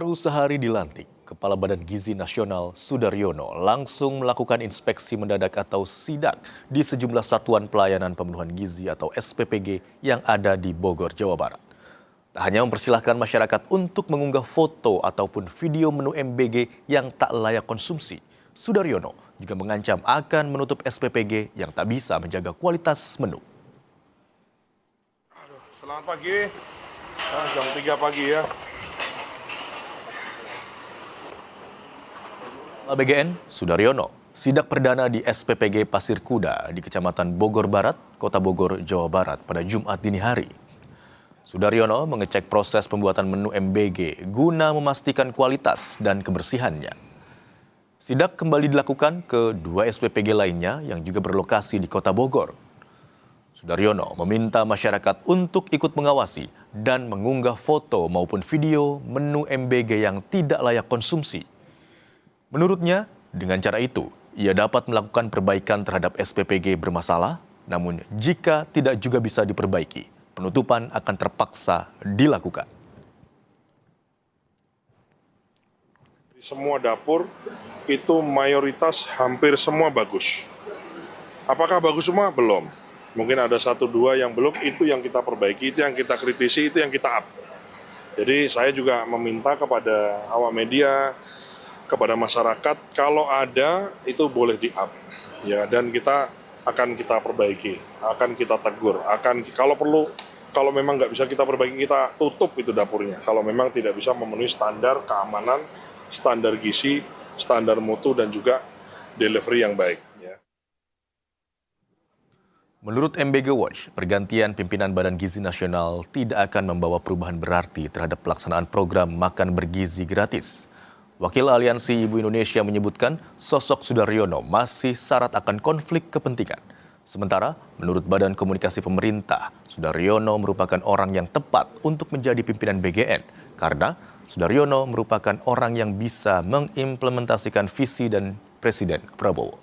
Baru sehari dilantik, Kepala Badan Gizi Nasional Sudaryono langsung melakukan inspeksi mendadak atau sidak di sejumlah satuan pelayanan pemenuhan gizi atau SPPG yang ada di Bogor, Jawa Barat. Tak hanya mempersilahkan masyarakat untuk mengunggah foto ataupun video menu MBG yang tak layak konsumsi, Sudaryono juga mengancam akan menutup SPPG yang tak bisa menjaga kualitas menu. Selamat pagi, jam 3 pagi ya. BGN Sudaryono sidak perdana di SPPG Pasir Kuda di Kecamatan Bogor Barat, Kota Bogor, Jawa Barat pada Jumat dini hari. Sudaryono mengecek proses pembuatan menu MBG guna memastikan kualitas dan kebersihannya. Sidak kembali dilakukan ke dua SPPG lainnya yang juga berlokasi di Kota Bogor. Sudaryono meminta masyarakat untuk ikut mengawasi dan mengunggah foto maupun video menu MBG yang tidak layak konsumsi. Menurutnya, dengan cara itu, ia dapat melakukan perbaikan terhadap SPPG bermasalah, namun jika tidak juga bisa diperbaiki, penutupan akan terpaksa dilakukan. Semua dapur itu mayoritas hampir semua bagus. Apakah bagus semua? Belum. Mungkin ada 1-2 yang belum, itu yang kita perbaiki, itu yang kita kritisi, itu yang kita up. Jadi saya juga meminta kepada awak media, kepada masyarakat, kalau ada itu boleh di-up, ya, dan kita akan kita perbaiki, akan kita tegur, kalau perlu, kalau memang nggak bisa kita perbaiki, kita tutup itu dapurnya, kalau memang tidak bisa memenuhi standar keamanan, standar gizi, standar mutu, dan juga delivery yang baik. Ya. Menurut MBG Watch, pergantian pimpinan Badan Gizi Nasional tidak akan membawa perubahan berarti terhadap pelaksanaan program makan bergizi gratis. Wakil Aliansi Ibu Indonesia menyebutkan sosok Sudaryono masih syarat akan konflik kepentingan. Sementara, menurut Badan Komunikasi Pemerintah, Sudaryono merupakan orang yang tepat untuk menjadi pimpinan BGN karena Sudaryono merupakan orang yang bisa mengimplementasikan visi dan Presiden Prabowo.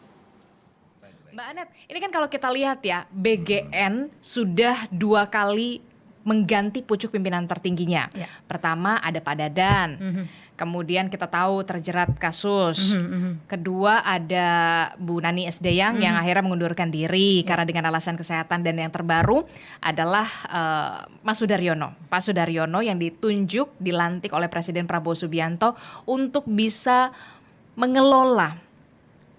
Mbak Anet, ini kan kalau kita lihat ya, BGN sudah 2 kali mengganti pucuk pimpinan tertingginya. Ya. Pertama ada Pak Dadan. Kemudian kita tahu terjerat kasus. Kedua ada Bu Nani Sdeyang yang akhirnya mengundurkan diri karena dengan alasan kesehatan. Dan yang terbaru adalah Mas Sudaryono. Pak Sudaryono yang ditunjuk, dilantik oleh Presiden Prabowo Subianto untuk bisa mengelola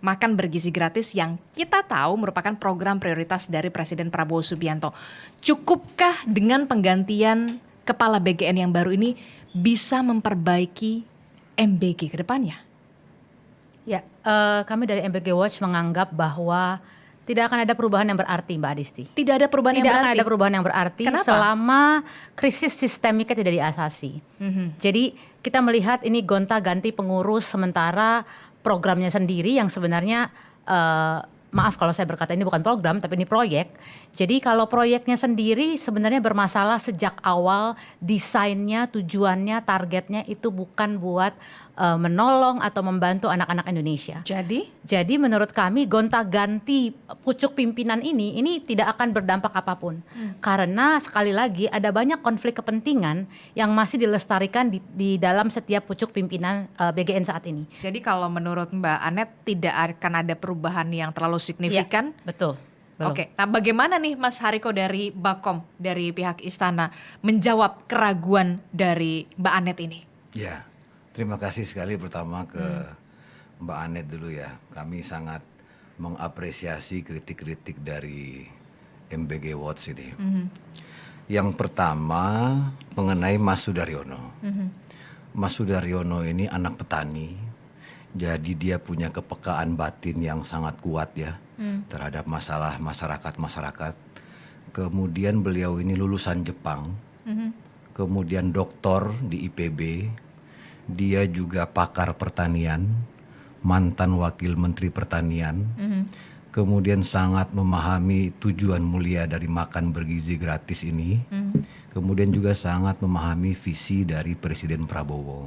makan bergizi gratis yang kita tahu merupakan program prioritas dari Presiden Prabowo Subianto. Cukupkah dengan penggantian kepala BGN yang baru ini bisa memperbaiki MBG ke depannya? Ya, kami dari MBG Watch menganggap bahwa tidak akan ada perubahan yang berarti, Mbak Adisti. Tidak ada perubahan yang berarti? Tidak akan ada perubahan yang berarti. Kenapa? Selama krisis sistemika tidak diatasi. Jadi kita melihat ini gonta-ganti pengurus sementara programnya sendiri yang sebenarnya maaf kalau saya berkata ini bukan program tapi ini proyek. Jadi kalau proyeknya sendiri sebenarnya bermasalah sejak awal, desainnya, tujuannya, targetnya itu bukan buat menolong atau membantu anak-anak Indonesia. Jadi menurut kami gonta-ganti pucuk pimpinan ini tidak akan berdampak apapun. Karena sekali lagi ada banyak konflik kepentingan yang masih dilestarikan di dalam setiap pucuk pimpinan BGN saat ini. Jadi kalau menurut Mbak Anet tidak akan ada perubahan yang terlalu signifikan? Ya, betul. Oke, nah bagaimana nih Mas Hariko dari Bakom, dari pihak Istana menjawab keraguan dari Mbak Anet ini? Ya, terima kasih sekali pertama ke Mbak Anet dulu ya. Kami sangat mengapresiasi kritik-kritik dari MBG Watch ini. Yang pertama mengenai Mas Sudaryono. Mas Sudaryono ini anak petani, jadi dia punya kepekaan batin yang sangat kuat ya terhadap masalah masyarakat. Kemudian beliau ini lulusan Jepang, kemudian doktor di IPB, dia juga pakar pertanian, mantan wakil menteri pertanian, kemudian sangat memahami tujuan mulia dari makan bergizi gratis ini, kemudian juga sangat memahami visi dari Presiden Prabowo.